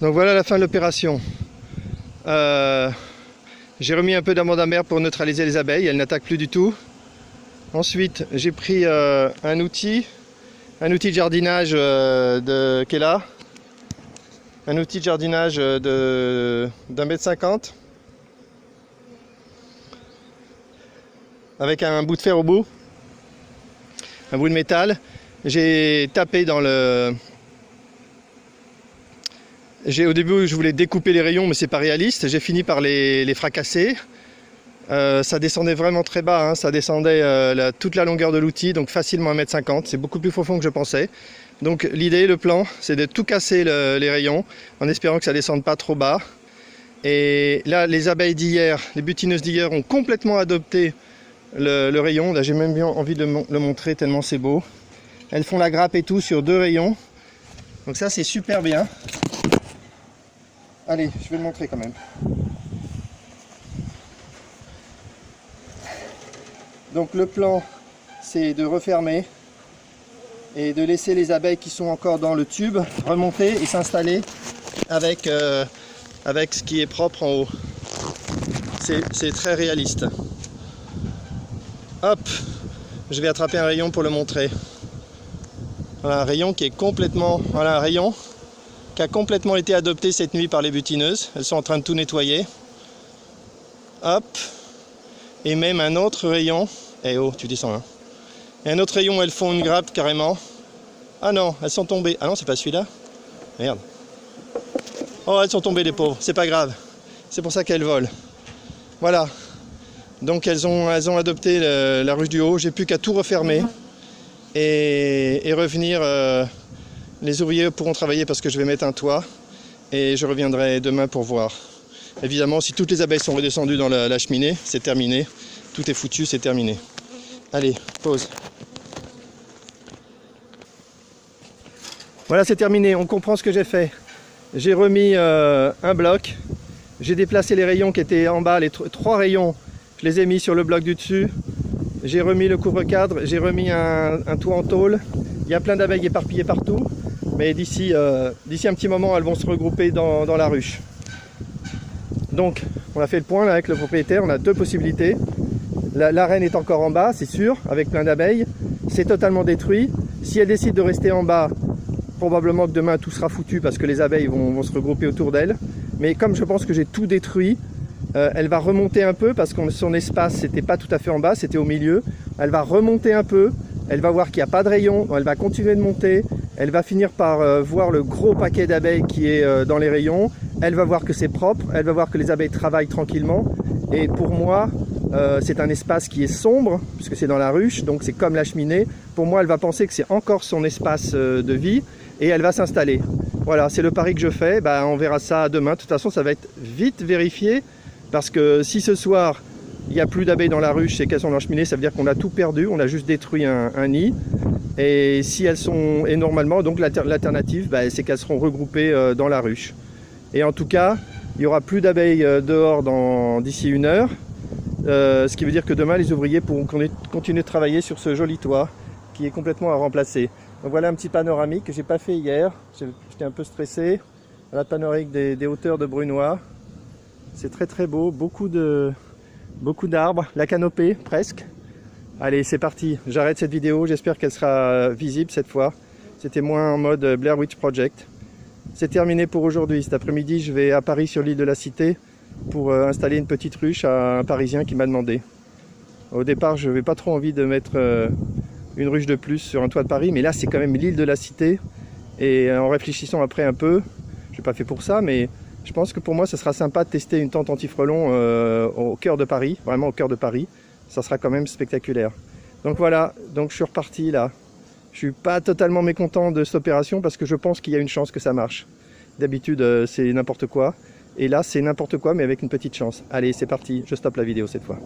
Donc voilà la fin de l'opération. J'ai remis un peu d'amande amère pour neutraliser les abeilles, elles n'attaquent plus du tout. Ensuite j'ai pris un outil de jardinage qui est là. Un outil de jardinage d'1,50 m avec un bout de fer au bout, un bout de métal. J'ai tapé dans le... Au début je voulais découper les rayons, mais c'est pas réaliste. J'ai fini par les fracasser. Ça descendait vraiment très bas, hein. Ça descendait toute la longueur de l'outil, donc facilement 1,50 m. C'est beaucoup plus profond que je pensais. Donc l'idée, le plan, c'est de tout casser les rayons en espérant que ça ne descende pas trop bas. Et là, les abeilles d'hier, les butineuses d'hier ont complètement adopté le rayon. Là, j'ai même bien envie de le montrer tellement c'est beau. Elles font la grappe et tout sur 2 rayons. Donc ça, c'est super bien. Allez, je vais le montrer quand même. Donc le plan, c'est de refermer et de laisser les abeilles qui sont encore dans le tube remonter et s'installer avec ce qui est propre en haut. C'est très réaliste. Hop, je vais attraper un rayon pour le montrer. Voilà un rayon qui est complètement... Voilà un rayon qui a complètement été adopté cette nuit par les butineuses. Elles sont en train de tout nettoyer. Hop. Et même un autre rayon. Eh oh, tu descends là. Et un autre rayon, elles font une grappe carrément. Ah non, elles sont tombées. Ah non, c'est pas celui-là. Merde. Oh, elles sont tombées les pauvres. C'est pas grave. C'est pour ça qu'elles volent. Voilà. Donc elles ont adopté la ruche du haut. J'ai plus qu'à tout refermer. Et revenir. Les ouvriers pourront travailler parce que je vais mettre un toit. Et je reviendrai demain pour voir. Évidemment, si toutes les abeilles sont redescendues dans la cheminée, c'est terminé. Tout est foutu, c'est terminé. Allez, pause. Voilà, c'est terminé. On comprend ce que j'ai fait. J'ai remis un bloc. J'ai déplacé les rayons qui étaient en bas, les 3 rayons. Je les ai mis sur le bloc du dessus. J'ai remis le couvre-cadre. J'ai remis un toit en tôle. Il y a plein d'abeilles éparpillées partout. Mais d'ici un petit moment, elles vont se regrouper dans la ruche. Donc, on a fait le point là, avec le propriétaire. On a 2 possibilités. La reine est encore en bas, c'est sûr, avec plein d'abeilles. C'est totalement détruit. Si elle décide de rester en bas, probablement que demain tout sera foutu parce que les abeilles vont se regrouper autour d'elle. Mais comme je pense que j'ai tout détruit, elle va remonter un peu parce que son espace n'était pas tout à fait en bas, c'était au milieu. Elle va remonter un peu, elle va voir qu'il n'y a pas de rayon, elle va continuer de monter. Elle va finir par voir le gros paquet d'abeilles qui est dans les rayons. Elle va voir que c'est propre, elle va voir que les abeilles travaillent tranquillement. Et pour moi, c'est un espace qui est sombre, puisque c'est dans la ruche, donc c'est comme la cheminée. Pour moi, elle va penser que c'est encore son espace de vie, et elle va s'installer. Voilà, c'est le pari que je fais. Bah, on verra ça demain. De toute façon, ça va être vite vérifié, parce que si ce soir, il n'y a plus d'abeilles dans la ruche, c'est qu'elles sont dans la cheminée, ça veut dire qu'on a tout perdu, on a juste détruit un nid. Et si elles sont... Et normalement, donc l'alternative, bah, c'est qu'elles seront regroupées dans la ruche. Et en tout cas, il n'y aura plus d'abeilles dehors d'ici 1 heure. Ce qui veut dire que demain, les ouvriers pourront continuer de travailler sur ce joli toit qui est complètement à remplacer. Donc voilà un petit panoramique que je n'ai pas fait hier. J'étais un peu stressé. La panoramique des hauteurs de Brunoy. C'est très très beau. Beaucoup d'arbres. La canopée, presque. Allez, c'est parti. J'arrête cette vidéo. J'espère qu'elle sera visible cette fois. C'était moins en mode Blair Witch Project. C'est terminé pour aujourd'hui. Cet après-midi, je vais à Paris sur l'île de la Cité pour installer une petite ruche à un Parisien qui m'a demandé. Au départ, je n'avais pas trop envie de mettre une ruche de plus sur un toit de Paris, mais là, c'est quand même l'île de la Cité. Et en réfléchissant après un peu, je n'ai pas fait pour ça, mais je pense que pour moi, ça sera sympa de tester une tente anti-frelon au cœur de Paris, vraiment au cœur de Paris. Ça sera quand même spectaculaire. Donc voilà, donc je suis reparti là. Je suis pas totalement mécontent de cette opération parce que je pense qu'il y a une chance que ça marche. D'habitude, c'est n'importe quoi. Et là, c'est n'importe quoi, mais avec une petite chance. Allez, c'est parti, je stoppe la vidéo cette fois.